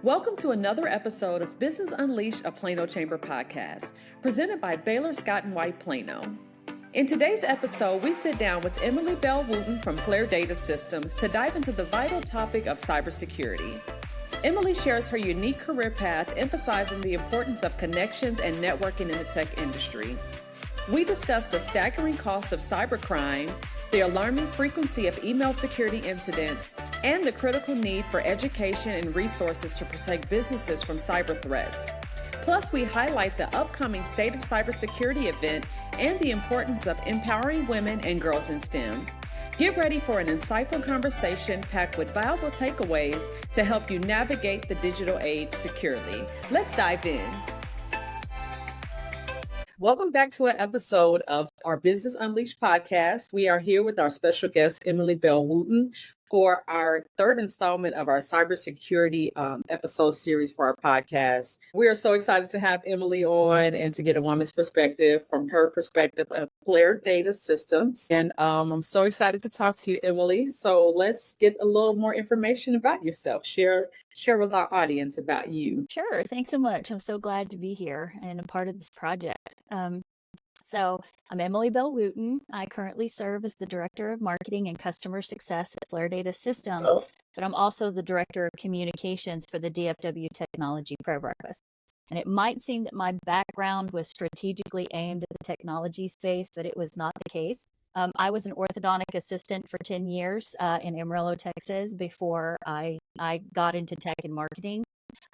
Welcome to another episode of Business Unleashed, a Plano Chamber podcast, presented by Baylor Scott & White Plano. In today's episode, we sit down with Emily Bell-Wootten from Flair Data Systems to dive into the vital topic of cybersecurity. Emily shares her unique career path, emphasizing the importance of connections and networking in the tech industry. We discuss the staggering cost of cybercrime, the alarming frequency of email security incidents, and the critical need for education and resources to protect businesses from cyber threats. Plus, we highlight the upcoming State of Cybersecurity event and the importance of empowering women and girls in STEM. Get ready for an insightful conversation packed with valuable takeaways to help you navigate the digital age securely. Let's dive in. Welcome back to an episode of our Business Unleashed podcast. We are here with our special guest, Emily Bell-Wootten, for our third installment of our cybersecurity episode series for our podcast. We are so excited to have Emily on and to get a woman's perspective from her perspective of Flair Data Systems. And I'm so excited to talk to you, Emily. So let's get a little more information about yourself. Share with our audience about you. Sure. Thanks so much. I'm so glad to be here and a part of this project. So I'm Emily Bell-Wootten. I currently serve as the Director of Marketing and Customer Success at Flair Data Systems, but I'm also the Director of Communications for the DFW Technology Pro Breakfast. And it might seem that my background was strategically aimed at the technology space, but it was not the case. I was an orthodontic assistant for 10 years in Amarillo, Texas, before I got into tech and marketing.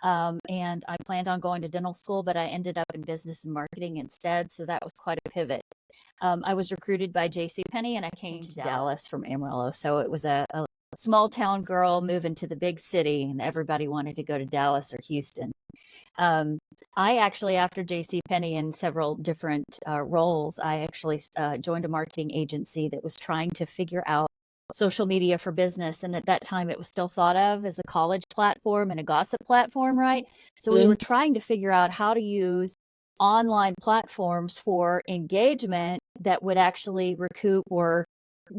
And I planned on going to dental school, but I ended up in business and marketing instead. So that was quite a pivot. I was recruited by JCPenney and I came to Dallas from Amarillo. So it was a small town girl moving to the big city and everybody wanted to go to Dallas or Houston. I actually, after JCPenney and several different roles, I actually joined a marketing agency that was trying to figure out social media for business. And at that time, it was still thought of as a college platform and a gossip platform, right? So we were trying to figure out how to use online platforms for engagement that would actually recoup or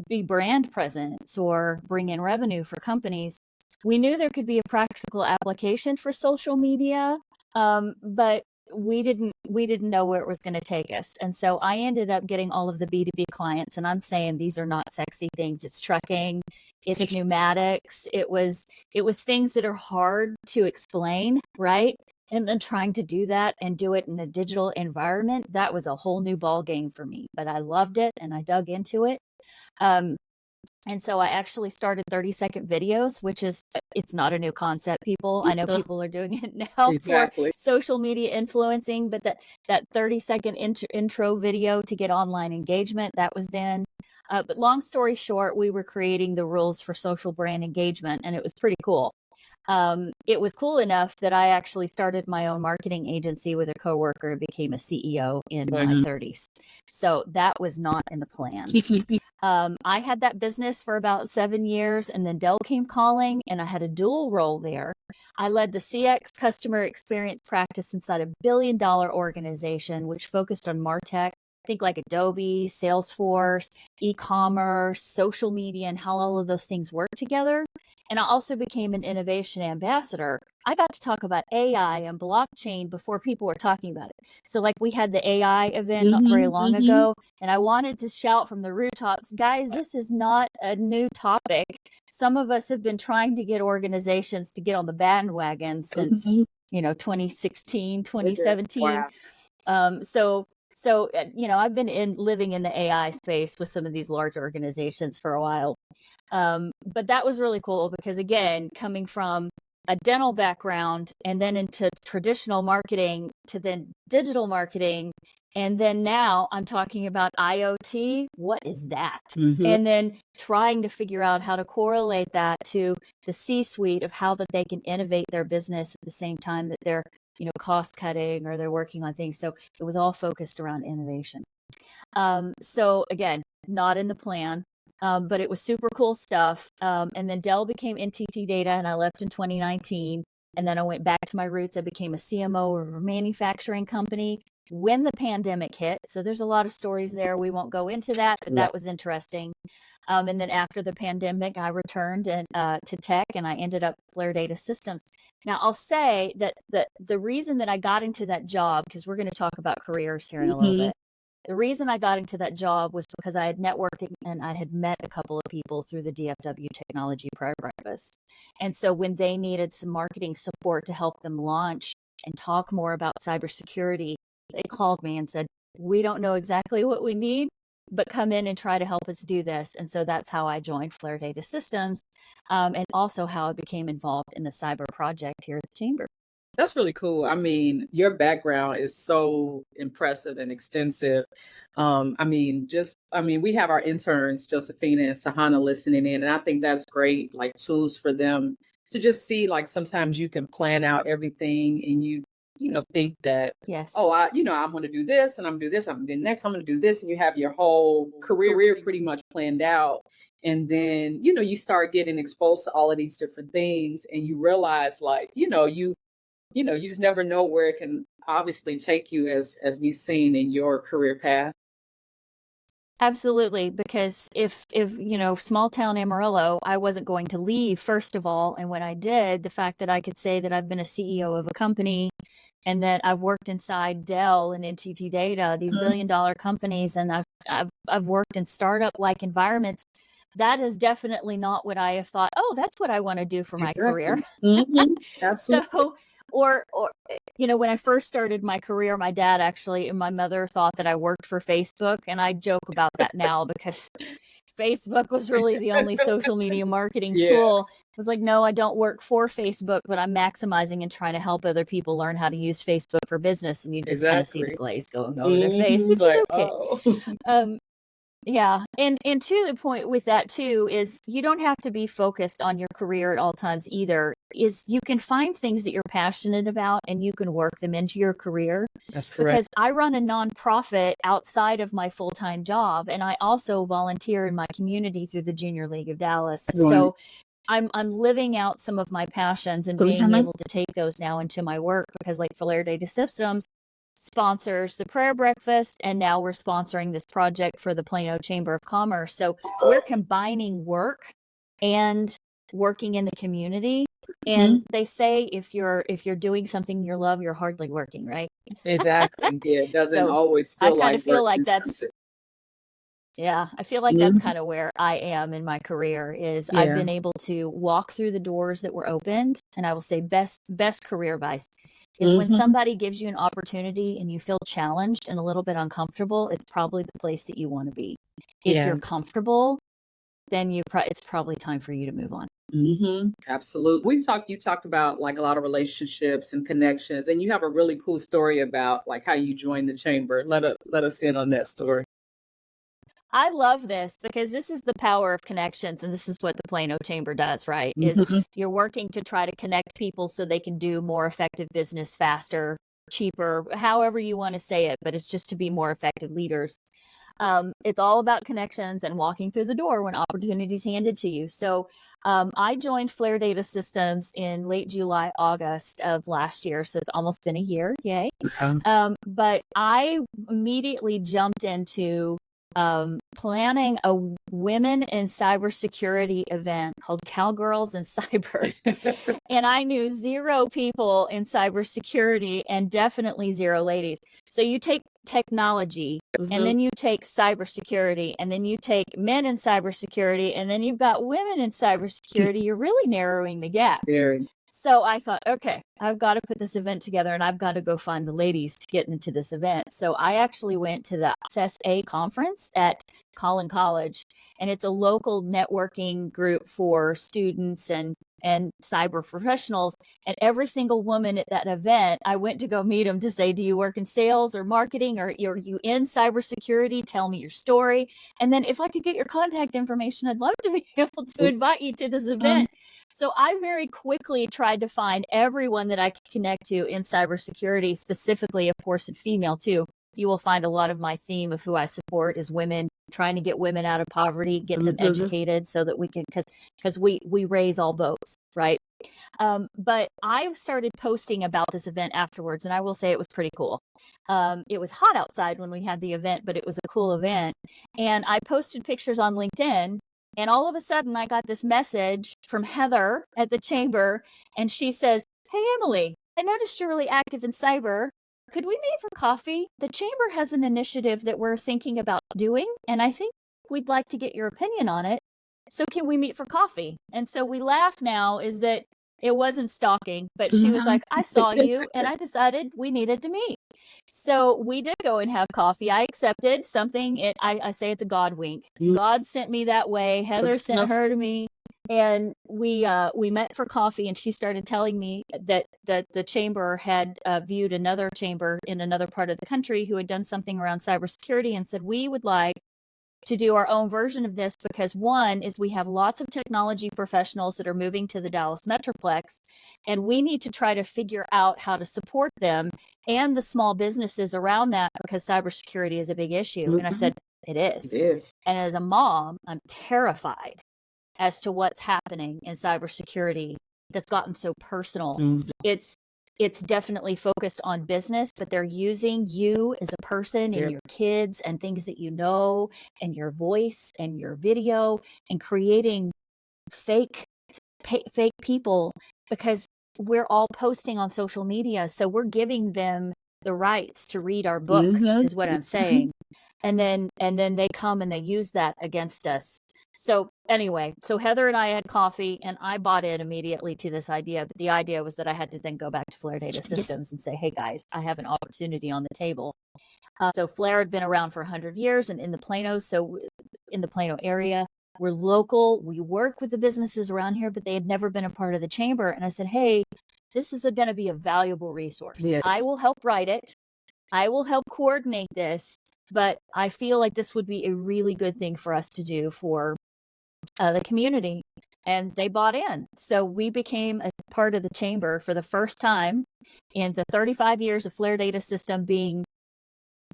be brand presence or bring in revenue for companies. We knew there could be a practical application for social media, but we didn't know where it was going to take us. And so I ended up getting all of the B2B clients, and I'm saying these are not sexy things. It's trucking, it's pneumatics. It was things that are hard to explain, right? And then trying to do that and do it in a digital environment, that was a whole new ball game for me, but I loved it and I dug into it. And so I actually started 30-second videos, which is, it's not a new concept, people. I know people are doing it now for social media influencing, but that 30-second intro video to get online engagement, that was then. But long story short, we were creating the rules for social brand engagement, and it was pretty cool. It was cool enough that I actually started my own marketing agency with a coworker and became a CEO in my 30s. So that was not in the plan. I had that business for about 7 years, and then Dell came calling, and I had a dual role there. I led the CX customer experience practice inside a billion-dollar organization, which focused on MarTech. Think like Adobe, Salesforce, e-commerce, social media, and how all of those things work together. And I also became an innovation ambassador. I got to talk about AI and blockchain before people were talking about it. So like we had the AI event not very long ago, and I wanted to shout from the rooftops, guys, this is not a new topic. Some of us have been trying to get organizations to get on the bandwagon since, 2016, 2017. Wow. So, I've been living in the AI space with some of these large organizations for a while. But that was really cool because, again, coming from a dental background and then into traditional marketing to then digital marketing. And then now I'm talking about IoT. What is that? And then trying to figure out how to correlate that to the C-suite of how that they can innovate their business at the same time that they're cost cutting or they're working on things. So it was all focused around innovation. So again, not in the plan, but it was super cool stuff. And then Dell became NTT Data and I left in 2019. And then I went back to my roots. I became a CMO of a manufacturing company. when the pandemic hit. So there's a lot of stories there. We won't go into that, but Right. that was interesting. And then after the pandemic, I returned to tech, and I ended up Flair Data Systems. Now, I'll say that the reason that I got into that job, because we're going to talk about careers here in a little bit, the reason I got into that job was because I had networked and I had met a couple of people through the DFW Technology Prayer Breakfast. And so when they needed some marketing support to help them launch and talk more about cybersecurity, they called me and said, "We don't know exactly what we need, but come in and try to help us do this." And so that's how I joined Flair Data Systems, and also how I became involved in the cyber project here at the Chamber. That's really cool. I mean, your background is so impressive and extensive. We have our interns, Josephina and Sahana, listening in, and I think that's great, like tools for them to just see, like sometimes you can plan out everything and think that, Yes. oh, I'm going to do this and I'm going to do this. I'm going to do next. I'm going to do this. And you have your whole career pretty much planned out. And then, you start getting exposed to all of these different things and you realize like, you just never know where it can obviously take you as we've seen in your career path. Absolutely, because if small town Amarillo, I wasn't going to leave, first of all, and when I did, the fact that I could say that I've been a CEO of a company and that I've worked inside Dell and NTT Data, these billion-dollar companies, and I've worked in startup-like environments, that is definitely not what I have thought, "Oh, that's what I want to do for my career." Absolutely. So, or when I first started my career, my dad actually and my mother thought that I worked for Facebook, and I joke about that now because Facebook was really the only social media marketing Yeah, tool. I was like, no, I don't work for Facebook, but I'm maximizing and trying to help other people learn how to use Facebook for business. And you just kind of see the exactly. glaze going over their face, which is Like, okay. oh. Um, yeah. And to the point with that too is you don't have to be focused on your career at all times either. Is you can find things that you're passionate about and you can work them into your career. That's correct. Because I run a nonprofit outside of my full-time job, and I also volunteer in my community through the Junior League of Dallas. Right. So I'm living out some of my passions and being able to take those now into my work because like Flair Data Systems sponsors the prayer breakfast, and now we're sponsoring this project for the Plano Chamber of Commerce. So we're combining work and working in the community. And they say if you're doing something you love, you're hardly working, right? Exactly. Yeah, it doesn't So always I feel kind like of feel work like sometimes. I feel like that's kind of where I am in my career is I've Yeah. been able to walk through the doors that were opened. And I will say best career advice is when somebody gives you an opportunity and you feel challenged and a little bit uncomfortable, it's probably the place that you want to be. If Yeah. you're comfortable, then it's probably time for you to move on. Absolutely. You talked about like a lot of relationships and connections, and you have a really cool story about like how you joined the chamber. Let us in on that story. I love this because this is the power of connections, and this is what the Plano Chamber does, right? Is you're working to try to connect people so they can do more effective business faster, cheaper, however you want to say it, but it's just to be more effective leaders. It's all about connections and walking through the door when opportunities handed to you. So I joined Flair Data Systems in late July, August of last year. So it's almost been a year. Yay. But I immediately jumped into planning a women in cybersecurity event called Cowgirls in Cyber. And I knew 0 people in cybersecurity and definitely 0 ladies. So you take technology and then you take cybersecurity and then you take men in cybersecurity and then you've got women in cybersecurity. You're really narrowing the gap. Very. So I thought, okay, I've got to put this event together and I've got to go find the ladies to get into this event. So I actually went to the SSA conference at Collin College, and it's a local networking group for students and cyber professionals. And every single woman at that event, I went to go meet them to say, do you work in sales or marketing, or are you in cybersecurity? Tell me your story. And then if I could get your contact information, I'd love to be able to invite you to this event. So I very quickly tried to find everyone that I could connect to in cybersecurity, specifically, of course, and female too. You will find a lot of my theme of who I support is women, trying to get women out of poverty, get them educated so that we can, because we raise all boats, right? But I started posting about this event afterwards, and I will say it was pretty cool. It was hot outside when we had the event, but it was a cool event. And I posted pictures on LinkedIn, and all of a sudden I got this message from Heather at the chamber, and she says, "Hey, Emily, I noticed you're really active in cyber. Could we meet for coffee? The chamber has an initiative that we're thinking about doing, and I think we'd like to get your opinion on it. So can we meet for coffee?" And so we laugh now is that it wasn't stalking, but she was like, "I saw you and I decided we needed to meet." So we did go and have coffee. I accepted something. I say it's a God wink. God sent me that way. Heather sent her to me. And we met for coffee, and she started telling me that the chamber had viewed another chamber in another part of the country who had done something around cybersecurity and said, we would like to do our own version of this because one is we have lots of technology professionals that are moving to the Dallas Metroplex, and we need to try to figure out how to support them and the small businesses around that because cybersecurity is a big issue. And I said, it is. It is. And as a mom, I'm terrified as to what's happening in cybersecurity that's gotten so personal. It's definitely focused on business, but they're using you as a person and your kids and things that you know and your voice and your video and creating fake people because we're all posting on social media. So we're giving them the rights to read our book is what I'm saying. And then they come and they use that against us. So anyway, so Heather and I had coffee and I bought in immediately to this idea. But the idea was that I had to then go back to Flair Data Systems and say, hey guys, I have an opportunity on the table. So Flair had been around for 100 years and in the Plano area, we're local. We work with the businesses around here, but they had never been a part of the chamber. And I said, hey, this is going to be a valuable resource. Yes. I will help write it. I will help coordinate this. But I feel like this would be a really good thing for us to do for the community. And they bought in. So we became a part of the chamber for the first time in the 35 years of Flair Data System being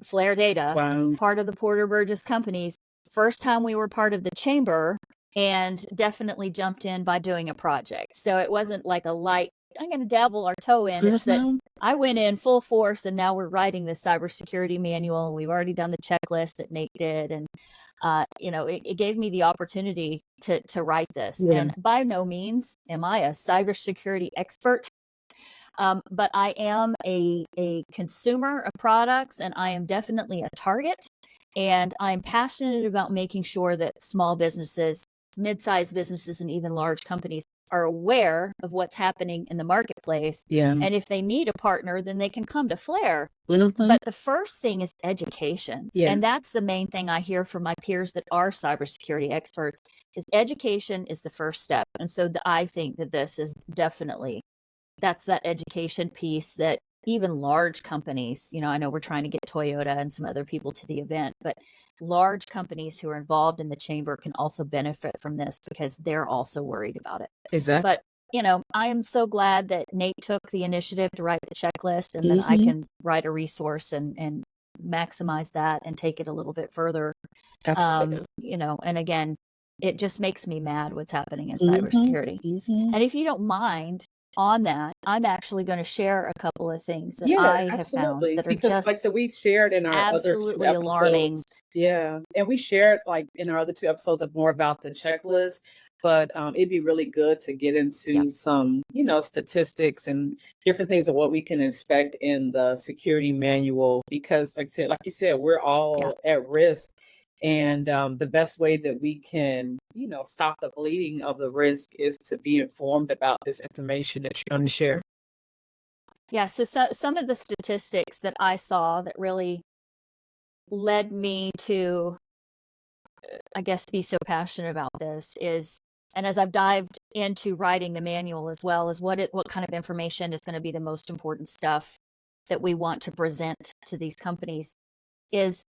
Flair Data, part of the Porter Burgess companies. First time we were part of the chamber and definitely jumped in by doing a project. So it wasn't like a light, I'm going to dabble our toe in. It's that I went in full force and now we're writing this cybersecurity manual. We've already done the checklist that Nate did. And, it gave me the opportunity to write this. Yeah. And by no means am I a cybersecurity expert. But I am a consumer of products and I am definitely a target. And I'm passionate about making sure that small businesses, mid-sized businesses, and even large companies are aware of what's happening in the marketplace. Yeah. And if they need a partner, then they can come to Flair. But the first thing is education. Yeah. And that's the main thing I hear from my peers that are cybersecurity experts is education is the first step. And so I think that this is definitely, that's that education piece that even large companies, I know we're trying to get Toyota and some other people to the event, but large companies who are involved in the chamber can also benefit from this because they're also worried about it. Exactly. But, I am so glad that Nate took the initiative to write the checklist and then I can write a resource and maximize that and take it a little bit further. And again, it just makes me mad what's happening in cybersecurity. And if you don't mind, on that, I'm actually going to share a couple of things that I have found that are just like we shared in our other 2 episodes. Alarming. Yeah, and we shared like in our other 2 episodes of more about the checklist. But it'd be really good to get into some, statistics and different things of what we can expect in the security manual because, like you said, we're all at risk. And the best way that we can, stop the bleeding of the risk is to be informed about this information that you're going to share. Yeah, so some of the statistics that I saw that really led me to, I guess, be so passionate about this is, and as I've dived into writing the manual as well, is what kind of information is going to be the most important stuff that we want to present to these companies is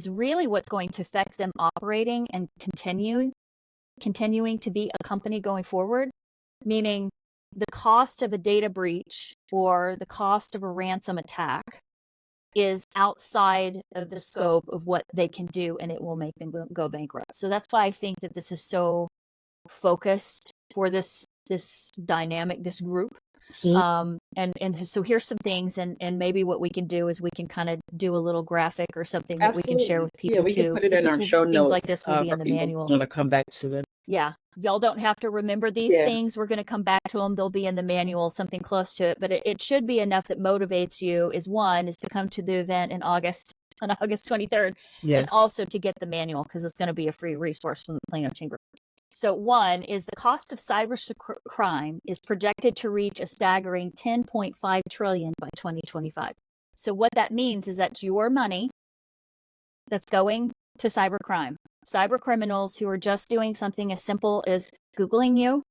really what's going to affect them operating and continuing to be a company going forward, meaning the cost of a data breach or the cost of a ransom attack is outside of the scope of what they can do and it will make them go bankrupt. So that's why I think that this is so focused for this dynamic, this group. And so here's some things, and maybe what we can do is we can kind of do a little graphic or something that we can share with people we too. can put it in our show notes. Things like this will be in the manual. Want to come back to it. Yeah, y'all don't have to remember these things. We're going to come back to them. They'll be in the manual, something close to it, but it should be enough that motivates you. Is to come to the event in August, on August 23rd, and also to get the manual, because it's going to be a free resource from the Plano Chamber. So one is the cost of cybercrime is projected to reach a staggering $10.5 trillion by 2025. So what that means is that's your money that's going to cybercrime. Cyber criminals who are just doing something as simple as Googling you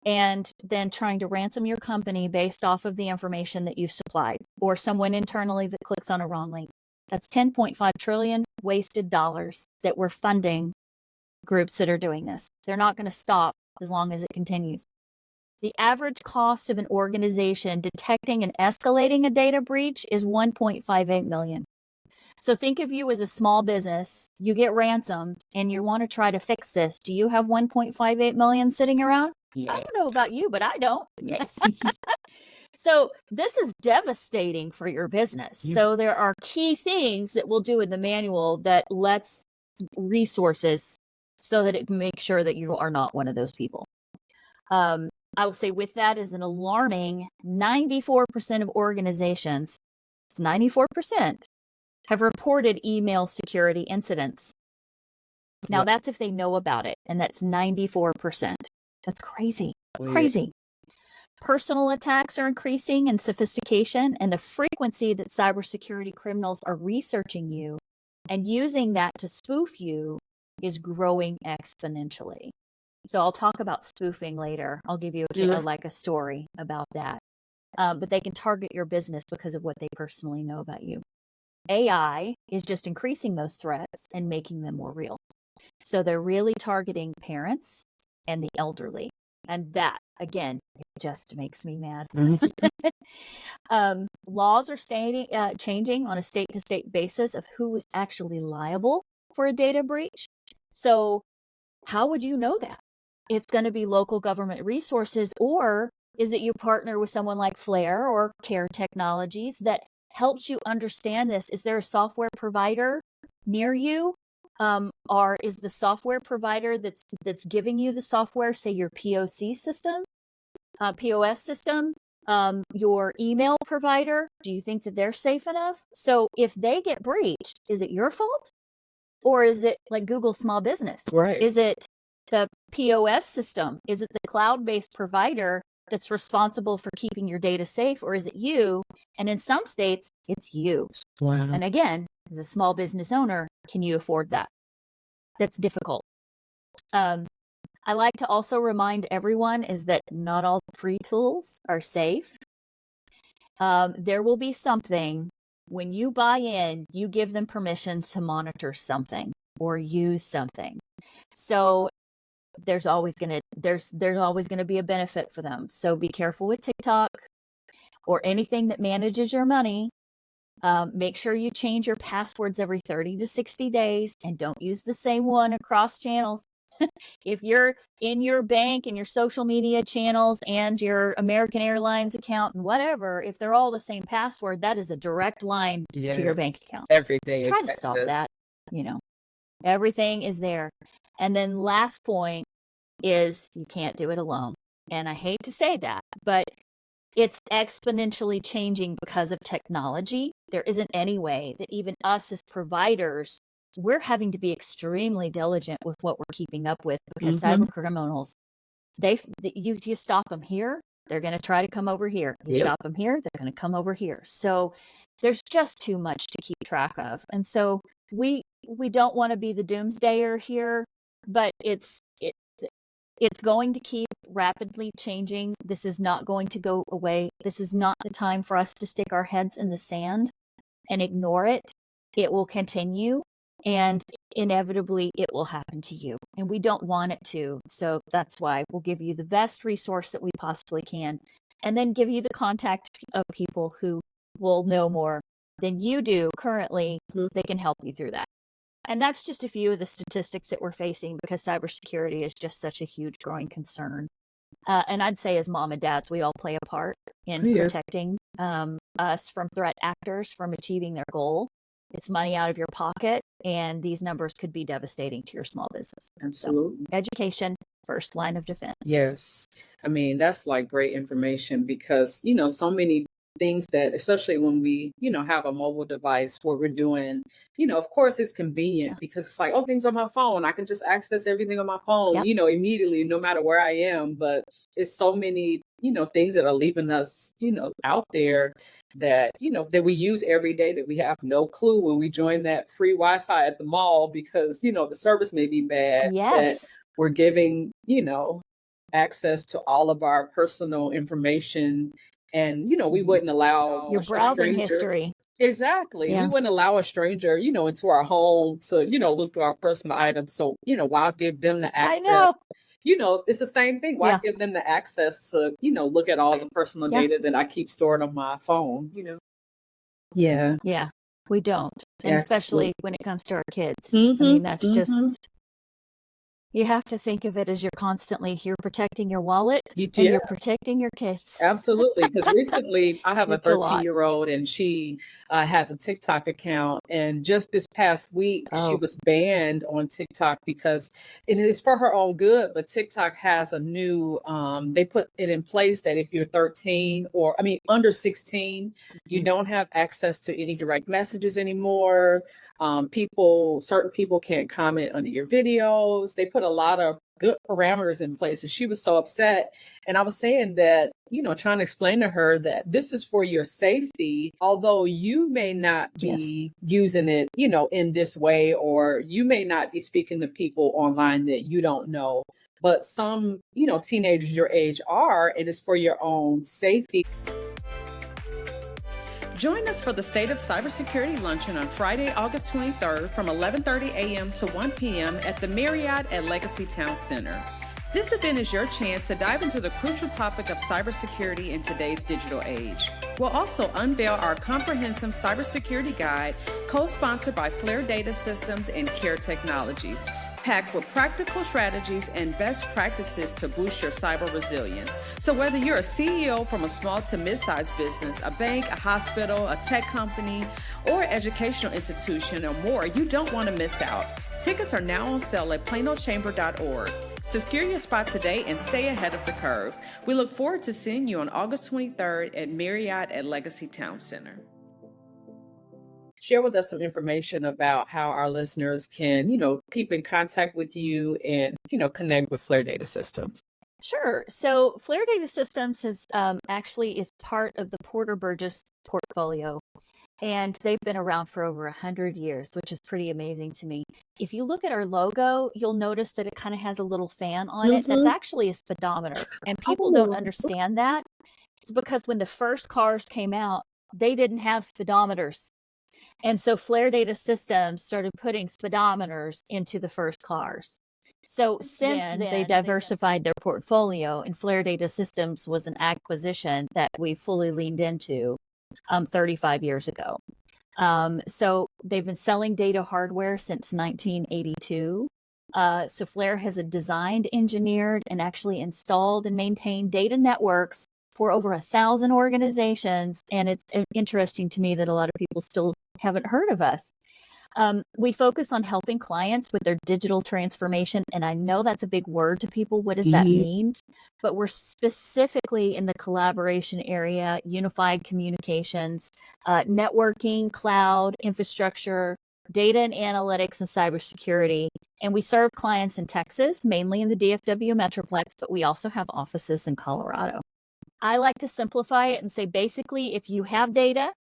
and then trying to ransom your company based off of the information that you supplied, or someone internally that clicks on a wrong link. That's 10.5 trillion wasted dollars that we're funding groups that are doing this. They're not going to stop as long as it continues. The average cost of an organization detecting and escalating a data breach is $1.58 million. So think of you as a small business, you get ransomed and you want to try to fix this. Do you have $1.58 million sitting around? Yeah. I don't know about you, but I don't. Yeah. So this is devastating for your business. Yeah. So there are key things that we'll do in the manual that lets resources so that it can make sure that you are not one of those people. I would say with that is an alarming 94% of organizations, it's 94%, have reported email security incidents. Now that's if they know about it, and that's 94%. That's crazy. Crazy. Personal attacks are increasing in sophistication, and the frequency that cybersecurity criminals are researching you and using that to spoof you is growing exponentially. So I'll talk about spoofing later. I'll give you a story about that. But they can target your business because of what they personally know about you. AI is just increasing those threats and making them more real. So they're really targeting parents and the elderly. And that, again, it just makes me mad. Laws are changing on a state-to-state basis of who is actually liable for a data breach. So how would you know that? It's going to be local government resources, or is it you partner with someone like Flair or Care Technologies that helps you understand this? Is there a software provider near you? Or is the software provider that's giving you the software, say your POS system, your email provider, do you think that they're safe enough? So if they get breached, is it your fault? Or is it like Google Small Business? Right. Is it the POS system? Is it the cloud-based provider that's responsible for keeping your data safe? Or is it you? And in some states, it's you. Wow. And again, as a small business owner, can you afford that? That's difficult. I like to also remind everyone is that not all free tools are safe. There will be something when you buy in, you give them permission to monitor something or use something. So there's always going to be a benefit for them. So be careful with TikTok or anything that manages your money. Make sure you change your passwords every 30 to 60 days and don't use the same one across channels. If you're in your bank and your social media channels and your American Airlines account and whatever, if they're all the same password, that is a direct line to your bank account. Every day. Just try to stop that. Everything is there. And then last point is you can't do it alone. And I hate to say that, but it's exponentially changing because of technology. There isn't any way that even us as providers, we're having to be extremely diligent with what we're keeping up with, because cyber criminals, you stop them here, they're going to try to come over here. You stop them here, they're going to come over here. So there's just too much to keep track of. And so we don't want to be the doomsdayer here, but it's going to keep rapidly changing. This is not going to go away. This is not the time for us to stick our heads in the sand and ignore it. It will continue, and inevitably it will happen to you. And we don't want it to. So that's why we'll give you the best resource that we possibly can, and then give you the contact of people who will know more than you do currently. They can help you through that. And that's just a few of the statistics that we're facing, because cybersecurity is just such a huge growing concern. And I'd say as mom and dads, we all play a part in Yeah. protecting us from threat actors from achieving their goal. It's money out of your pocket, and these numbers could be devastating to your small business. Absolutely. So, education, first line of defense. Yes. I mean, that's like great information because, so many things that, especially when we, have a mobile device where we're doing, of course it's convenient because it's like, oh, things on my phone. I can just access everything on my phone, Yep. Immediately, no matter where I am. But it's so many, things that are leaving us, out there that, that we use every day that we have no clue when we join that free Wi-Fi at the mall because, the service may be bad. That Yes. we're giving, access to all of our personal information. And, we wouldn't allow Your a browsing stranger. History. Exactly. Yeah. We wouldn't allow a stranger, into our home to, look through our personal items. So, why give them the access? I know. It's the same thing. Why Yeah. give them the access to, look at all the personal Yeah. data that I keep stored on my phone, Yeah. Yeah, we don't. And Yeah, especially absolutely. when it comes to our kids. I mean, that's Mhm. just, you have to think of it as you're protecting your wallet and Yeah. you're protecting your kids. Absolutely. Because recently I have a It's a lot. 13-year-old and she has a TikTok account. And just this past week, she Oh. was banned on TikTok because and it is for her own good. But TikTok has a new, they put it in place that if you're 13 or, under 16, you don't have access to any direct messages anymore. Certain people can't comment under your videos. They put a lot of good parameters in place. And she was so upset. And I was saying that, trying to explain to her that this is for your safety, although you may not be using it, in this way, or you may not be speaking to people online that you don't know. But some, teenagers your age are, and it's for your own safety. Join us for the State of Cybersecurity Luncheon on Friday, August 23rd from 11:30 a.m. to 1 p.m. at the Marriott at Legacy Town Center. This event is your chance to dive into the crucial topic of cybersecurity in today's digital age. We'll also unveil our comprehensive cybersecurity guide, co-sponsored by Flair Data Systems and Care Technologies, packed with practical strategies and best practices to boost your cyber resilience. So whether you're a CEO from a small to mid-sized business, a bank, a hospital, a tech company, or educational institution or more, you don't want to miss out. Tickets are now on sale at planochamber.org. Secure your spot today and stay ahead of the curve. We look forward to seeing you on August 23rd at Marriott at Legacy Town Center. Share with us some information about how our listeners can, keep in contact with you and, connect with Flair Data Systems. Sure. So Flair Data Systems is actually is part of the Porter Burgess portfolio, and they've been around for over 100 years, which is pretty amazing to me. If you look at our logo, you'll notice that it kind of has a little fan on it. That's actually a speedometer, and people don't understand that. It's because when the first cars came out, they didn't have speedometers. And so Flair Data Systems started putting speedometers into the first cars. So since then, they diversified their portfolio, and Flair Data Systems was an acquisition that we fully leaned into 35 years ago. So they've been selling data hardware since 1982. So Flair has designed, engineered, and actually installed and maintained data networks for over 1,000 organizations. And it's interesting to me that a lot of people still haven't heard of us. We focus on helping clients with their digital transformation. And I know that's a big word to people. What does that mean? But we're specifically in the collaboration area, unified communications, networking, cloud, infrastructure, data and analytics, and cybersecurity. And we serve clients in Texas, mainly in the DFW Metroplex, but we also have offices in Colorado. I like to simplify it and say, basically, if you have data,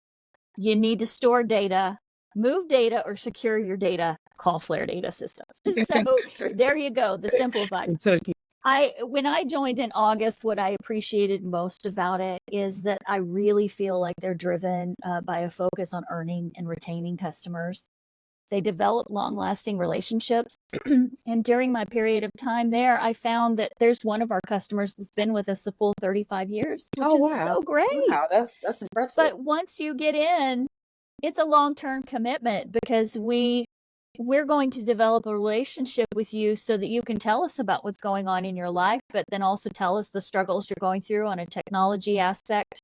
you need to store data, move data, or secure your data, call Flair Data Systems. So there you go, the simplified. When I joined in August, what I appreciated most about it is that I really feel like they're driven by a focus on earning and retaining customers. They develop long-lasting relationships. And during my period of time there, I found that there's one of our customers that's been with us the full 35 years, which is so great. Wow, that's impressive. But once you get in, it's a long-term commitment because we we're going to develop a relationship with you so that you can tell us about what's going on in your life, but then also tell us the struggles you're going through on a technology aspect.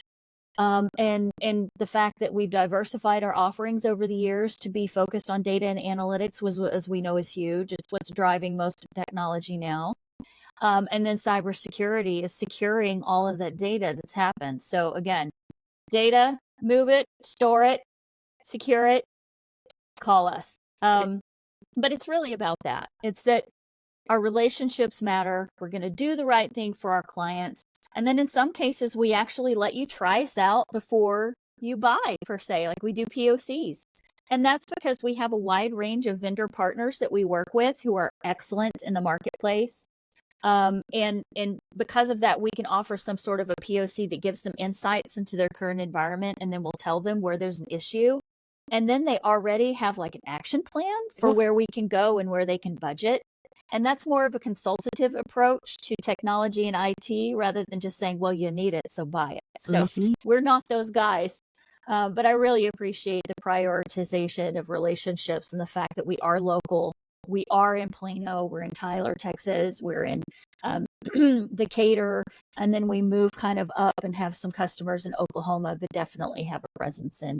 And the fact that we've diversified our offerings over the years to be focused on data and analytics was, as we know, is huge. It's what's driving most of technology now. And then cybersecurity is securing all of that data that's happened. So again, data, move it, store it, secure it, call us. But it's really about that. It's that our relationships matter. We're going to do the right thing for our clients. And then in some cases, we actually let you try us out before you buy, per se, like we do POCs. And that's because we have a wide range of vendor partners that we work with who are excellent in the marketplace. And because of that, we can offer some sort of a POC that gives them insights into their current environment, and then we'll tell them where there's an issue. And then they already have like an action plan for where we can go and where they can budget. And that's more of a consultative approach to technology and IT rather than just saying, well, you need it, so buy it. So we're not those guys. But I really appreciate the prioritization of relationships and the fact that we are local. We are in Plano, we're in Tyler, Texas, we're in Decatur, and then we move kind of up and have some customers in Oklahoma, but definitely have a presence in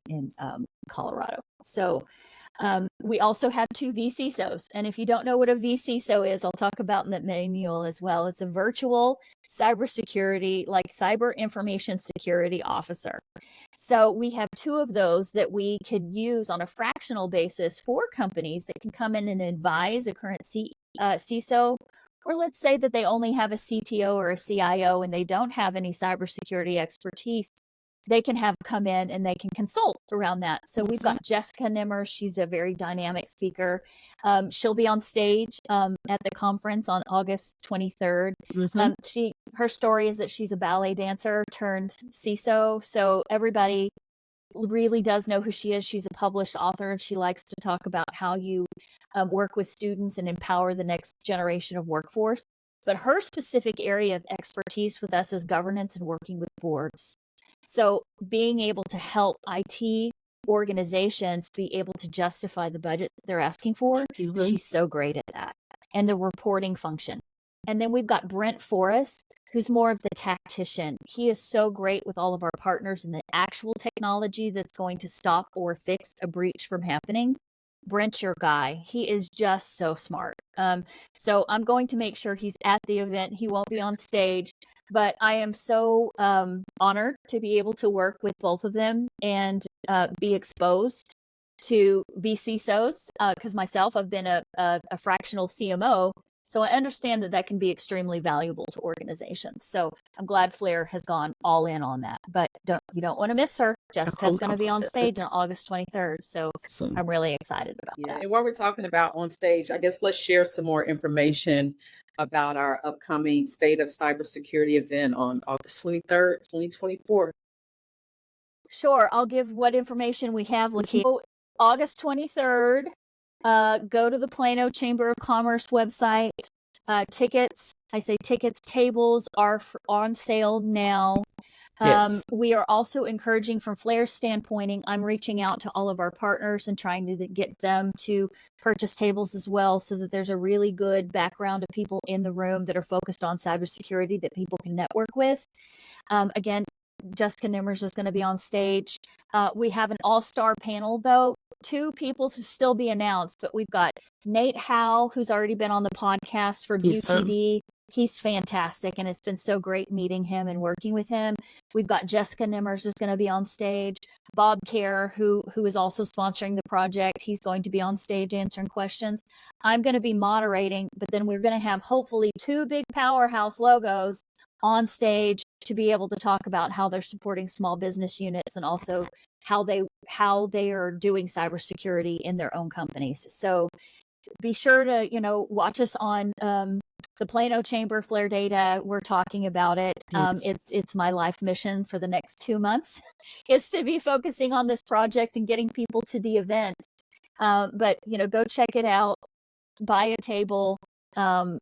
Colorado. So we also have 2 vCISOs. And if you don't know what a vCISO is, I'll talk about in the manual as well. It's a virtual cybersecurity, like cyber information security officer. So we have 2 of those that we could use on a fractional basis for companies that can come in and advise a current CISO, or let's say that they only have a CTO or a CIO and they don't have any cybersecurity expertise. They can have come in and they can consult around that. So we've got Jessica Nimmer. She's a very dynamic speaker. She'll be on stage at the conference on August 23rd. Her story is that she's a ballet dancer turned CISO. So everybody really does know who she is. She's a published author, and she likes to talk about how you work with students and empower the next generation of workforce. But her specific area of expertise with us is governance and working with boards. So being able to help IT organizations be able to justify the budget they're asking for, she's so great at that. And the reporting function. And then we've got Brent Forrest, who's more of the tactician. He is so great with all of our partners and the actual technology that's going to stop or fix a breach from happening. Brent's your guy. He is just so smart. So I'm going to make sure he's at the event. He won't be on stage, but I am so honored to be able to work with both of them and be exposed to vCISOs, because myself, I've been a fractional CMO. So I understand that can be extremely valuable to organizations. So I'm glad Flair has gone all in on that. But you don't want to miss her. Jessica's going to be on stage on August 23rd. So I'm really excited about that. And while we're talking about on stage, I guess let's share some more information about our upcoming State of Cybersecurity event on August 23rd, 2024. Sure. I'll give what information we have. August 23rd. Go to the Plano Chamber of Commerce website. Tickets, tables are on sale now. Yes. We are also encouraging, from Flair's standpoint, I'm reaching out to all of our partners and trying to get them to purchase tables as well, so that there's a really good background of people in the room that are focused on cybersecurity that people can network with. Again, Jessica Nimmers is going to be on stage. We have an all-star panel, though. 2 people to still be announced, but we've got Nate Howe, who's already been on the podcast for UTD. He's fantastic, and it's been so great meeting him and working with him. We've got Jessica Nimmers is going to be on stage. Bob Kerr, who is also sponsoring the project, he's going to be on stage answering questions. I'm going to be moderating, but then we're going to have hopefully 2 big powerhouse logos on stage to be able to talk about how they're supporting small business units and also how they are doing cybersecurity in their own companies. So be sure to, watch us on the Plano Chamber, Flair Data. We're talking about it. It's my life mission for the next 2 months is to be focusing on this project and getting people to the event. But, go check it out, buy a table. And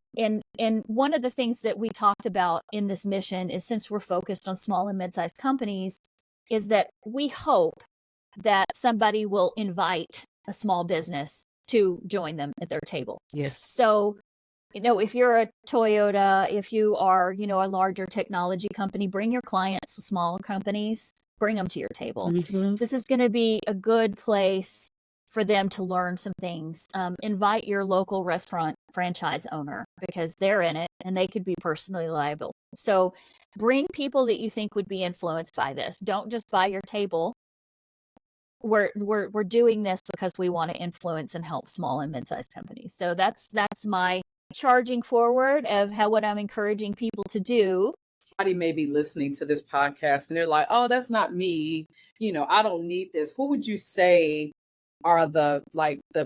one of the things that we talked about in this mission is, since we're focused on small and mid-sized companies, is that we hope that somebody will invite a small business to join them at their table. Yes. So, if you're a Toyota, if you are, a larger technology company, bring your clients, small companies, bring them to your table. Mm-hmm. This is going to be a good place for them to learn some things. Invite your local restaurant franchise owner because they're in it and they could be personally liable. So bring people that you think would be influenced by this. Don't just buy your table. We're doing this because we want to influence and help small and mid-sized companies. So that's my charging forward of what I'm encouraging people to do. Somebody may be listening to this podcast and they're like, oh, that's not me. I don't need this. Who would you say are the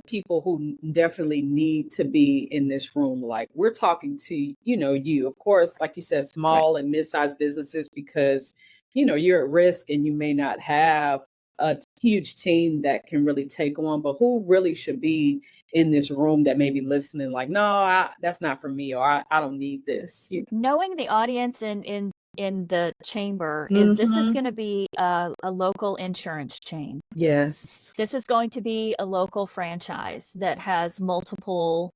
people who definitely need to be in this room? Like, we're talking to, you, of course, like you said, small and mid-sized businesses, because, you're at risk and you may not have a huge team that can really take on, but who really should be in this room that may be listening like, no, that's not for me, or I don't need this. Knowing the audience in the chamber is this is going to be a local insurance chain. Yes. This is going to be a local franchise that has multiple,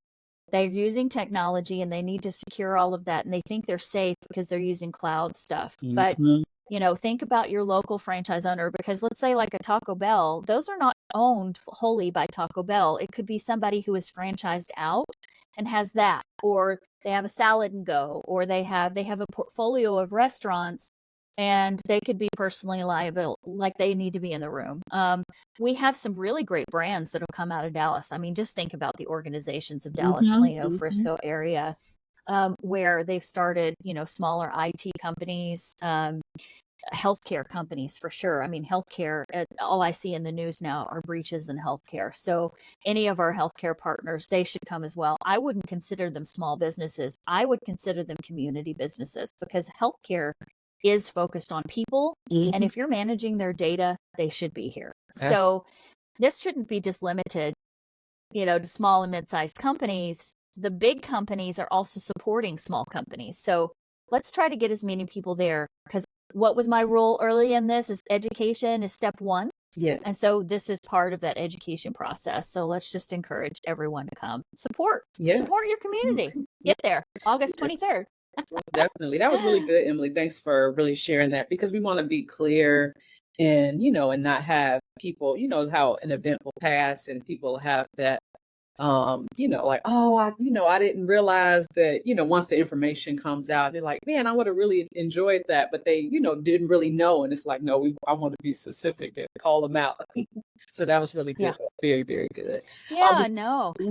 they're using technology and they need to secure all of that. And they think they're safe because they're using cloud stuff. But think about your local franchise owner, because let's say like a Taco Bell, those are not owned wholly by Taco Bell. It could be somebody who is franchised out and has that, or they have a Salad and Go, or they have a portfolio of restaurants and they could be personally liable, like they need to be in the room. We have some really great brands that have come out of Dallas. I mean, just think about the organizations of Dallas, Plano, Frisco area, where they've started, smaller IT companies, healthcare companies for sure. I mean, healthcare, all I see in the news now are breaches in healthcare. So any of our healthcare partners, they should come as well. I wouldn't consider them small businesses. I would consider them community businesses, because healthcare is focused on people. And if you're managing their data, they should be here. So this shouldn't be just limited, to small and mid-sized companies. The big companies are also supporting small companies. So let's try to get as many people there, because what was my role early in this is education is step one. Yes. And so this is part of that education process. So let's just encourage everyone to come support your community. Get there August 23rd. Definitely. That was really good, Emily. Thanks for really sharing that, because we want to be clear and, and not have people, how an event will pass and people have that, like, oh, I didn't realize that, once the information comes out, they're like, man, I would have really enjoyed that. But they, didn't really know. And it's like, no, I want to be specific and call them out. So that was really good. Yeah. Very, very good. Yeah,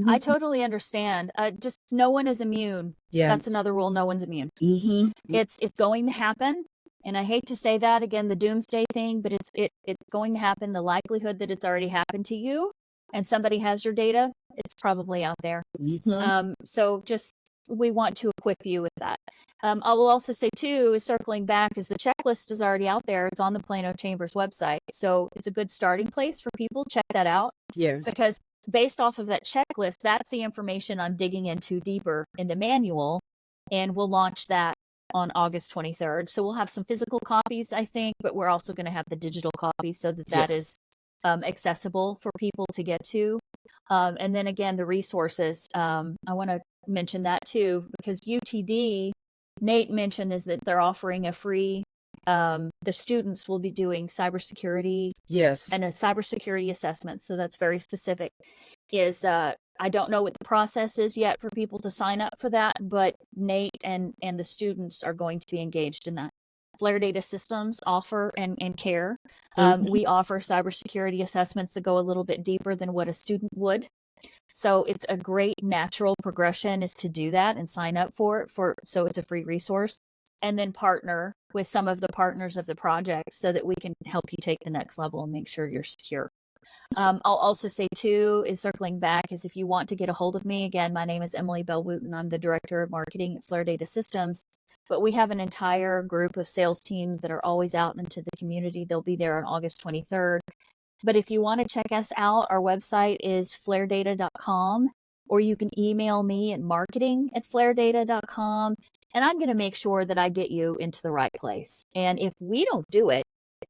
I totally understand. Just no one is immune. Yeah. That's another rule. No one's immune. It's going to happen. And I hate to say that again, the doomsday thing, but it's going to happen. The likelihood that it's already happened to you and somebody has your data, it's probably out there. So just, we want to equip you with that. I will also say too, circling back, is the checklist is already out there. It's on the Plano Chamber's website. So it's a good starting place for people. Check that out. Yes. Because based off of that checklist, that's the information I'm digging into deeper in the manual. And we'll launch that on August 23rd. So we'll have some physical copies, I think, but we're also going to have the digital copies so that is accessible for people to get to. And then again, the resources, I want to mention that too, because UTD, Nate mentioned, is that they're offering a free, the students will be doing cybersecurity. Yes. And a cybersecurity assessment. So that's very specific. I don't know what the process is yet for people to sign up for that, but Nate and the students are going to be engaged in that. Flair Data Systems offer and care. We offer cybersecurity assessments that go a little bit deeper than what a student would. So it's a great natural progression is to do that and sign up for it. So it's a free resource. And then partner with some of the partners of the project so that we can help you take the next level and make sure you're secure. I'll also say too, is circling back, is if you want to get a hold of me, again, my name is Emily Bell-Wootten. I'm the Director of Marketing at Flair Data Systems, but we have an entire group of sales team that are always out into the community. They'll be there on August 23rd. But if you want to check us out, our website is flairdata.com, or you can email me at marketing@flairdata.com, and I'm going to make sure that I get you into the right place. And if we don't do it,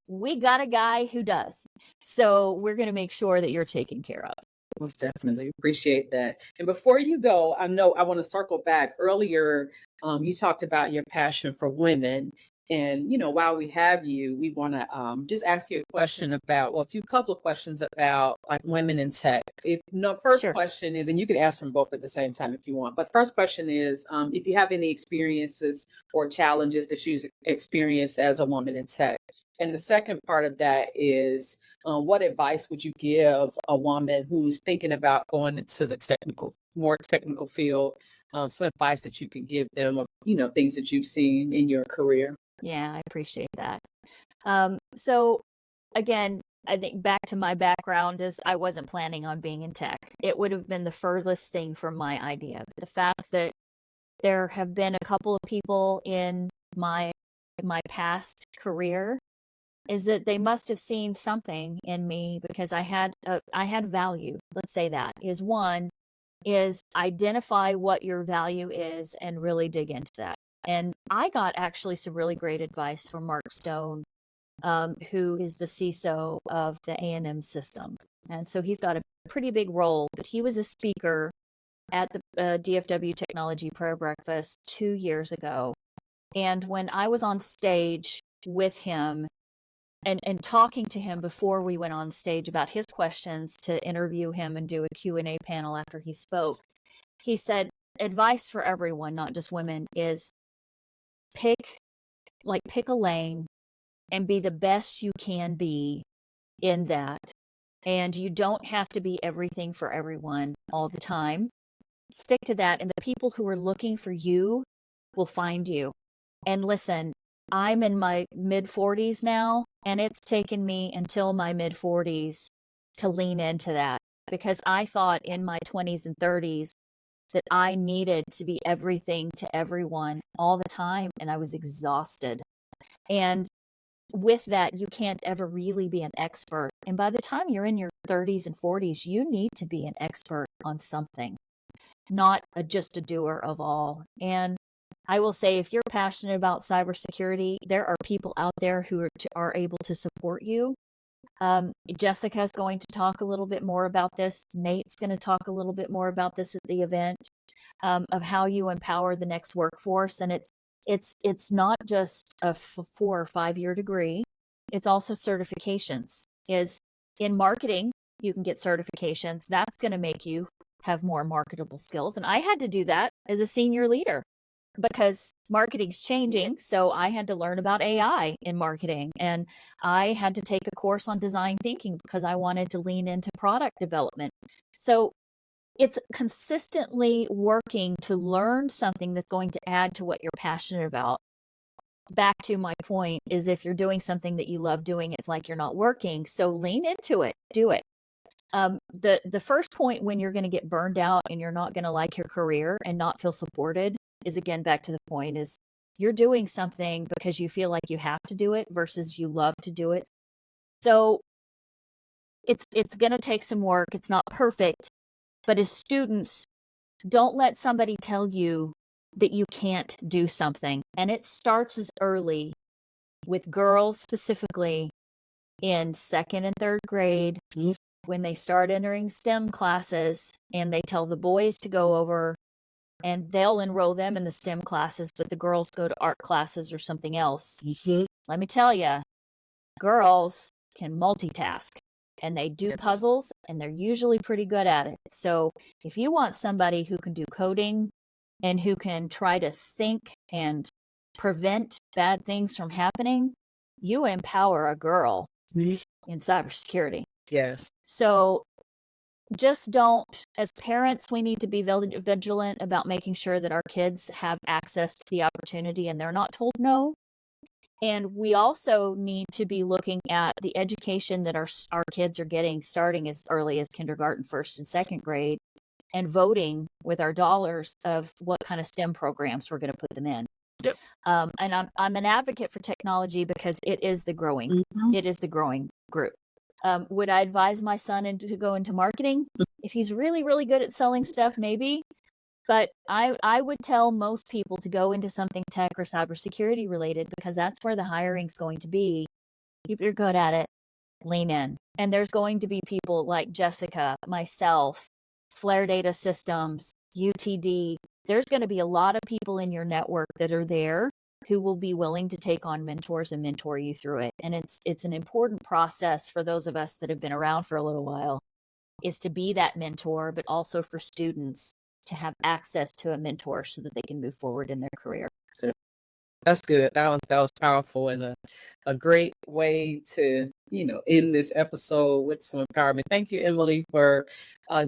we got a guy who does. So we're going to make sure that you're taken care of. Most definitely appreciate that. And before you go, I know I want to circle back. Earlier, you talked about your passion for women. And, while we have you, we want to just ask you a question about, well, a few couple of questions about like women in tech. If no, first Sure. question is, and you can ask them both at the same time if you want. But first question is, if you have any experiences or challenges that you've experienced as a woman in tech. And the second part of that is, what advice would you give a woman who's thinking about going into the more technical field? Some advice that you can give them, or things that you've seen in your career. Yeah, I appreciate that. So again, I think back to my background is I wasn't planning on being in tech. It would have been the furthest thing from my idea. But the fact that there have been a couple of people in my past career is that they must have seen something in me because I had value. Let's say that is one is identify what your value is and really dig into that. And I got actually some really great advice from Mark Stone, who is the CISO of the A&M system. And so he's got a pretty big role, but he was a speaker at the DFW Technology Prayer Breakfast 2 years ago. And when I was on stage with him and talking to him before we went on stage about his questions to interview him and do a Q&A panel after he spoke, he said, advice for everyone, not just women, is pick a lane and be the best you can be in that. And you don't have to be everything for everyone all the time. Stick to that. And the people who are looking for you will find you. And listen, I'm in my mid 40s now, and it's taken me until my mid 40s to lean into that because I thought in my 20s and 30s that I needed to be everything to everyone all the time, and I was exhausted. And with that, you can't ever really be an expert. And by the time you're in your 30s and 40s, you need to be an expert on something, not just a doer of all. And I will say, if you're passionate about cybersecurity, there are people out there who are able to support you. Jessica is going to talk a little bit more about this. Nate's going to talk a little bit more about this at the event, of how you empower the next workforce. And it's not just a 4 or 5 year degree. It's also certifications. Is in marketing, you can get certifications. That's going to make you have more marketable skills. And I had to do that as a senior leader because marketing's changing. So I had to learn about AI in marketing, and I had to take a course on design thinking because I wanted to lean into product development. So it's consistently working to learn something that's going to add to what you're passionate about. Back to my point is, if you're doing something that you love doing, it's like you're not working. So lean into it, do it. The first point when you're going to get burned out and you're not going to like your career and not feel supported is, again, back to the point, is you're doing something because you feel like you have to do it versus you love to do it. So it's going to take some work. It's not perfect, but as students, don't let somebody tell you that you can't do something. And it starts as early with girls, specifically in 2nd and 3rd grade, when they start entering STEM classes and they tell the boys to go over and they'll enroll them in the STEM classes, but the girls go to art classes or something else. Let me tell you, girls can multitask and they do puzzles, and they're usually pretty good at it. So if you want somebody who can do coding and who can try to think and prevent bad things from happening, you empower a girl in cybersecurity. Yes. So just don't, as parents, we need to be vigilant about making sure that our kids have access to the opportunity and they're not told no. And we also need to be looking at the education that our kids are getting, starting as early as kindergarten, 1st and 2nd grade, and voting with our dollars of what kind of STEM programs we're going to put them in. Yep. And I'm an advocate for technology because it is the growing group. Would I advise my son to go into marketing? If he's really, really good at selling stuff, maybe. But I would tell most people to go into something tech or cybersecurity related because that's where the hiring's going to be if you're good at it. lean in. And there's going to be people like Jessica, myself, Flair Data Systems, UTD. There's going to be a lot of people in your network that are there who will be willing to take on mentors and mentor you through it. And it's an important process for those of us that have been around for a little while, is to be that mentor, but also for students to have access to a mentor so that they can move forward in their career. That's good. That was powerful, and a great way to, end this episode with some empowerment. Thank you, Emily, for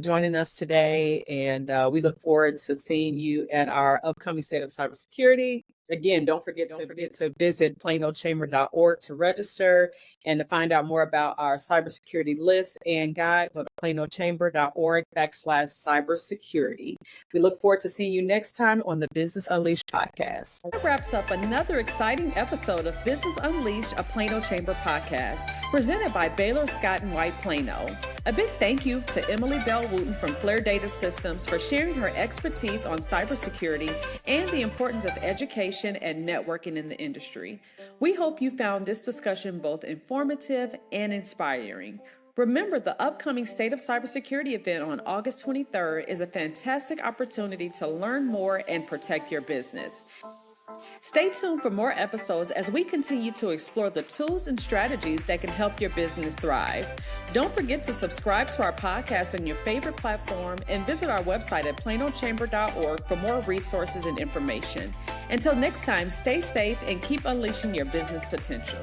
joining us today. And we look forward to seeing you at our upcoming State of Cybersecurity. Again, don't forget to visit planochamber.org to register and to find out more about our cybersecurity list and guide. Go to planochamber.org/cybersecurity. We look forward to seeing you next time on the Business Unleashed podcast. That wraps up another exciting episode of Business Unleashed, a Plano Chamber podcast, presented by Baylor Scott and White Plano. A big thank you to Emily Bell-Wootten from Flair Data Systems for sharing her expertise on cybersecurity and the importance of education and networking in the industry. We hope you found this discussion both informative and inspiring. Remember, the upcoming State of Cybersecurity event on August 23rd is a fantastic opportunity to learn more and protect your business. Stay tuned for more episodes as we continue to explore the tools and strategies that can help your business thrive. Don't forget to subscribe to our podcast on your favorite platform and visit our website at planochamber.org for more resources and information. Until next time, stay safe and keep unleashing your business potential.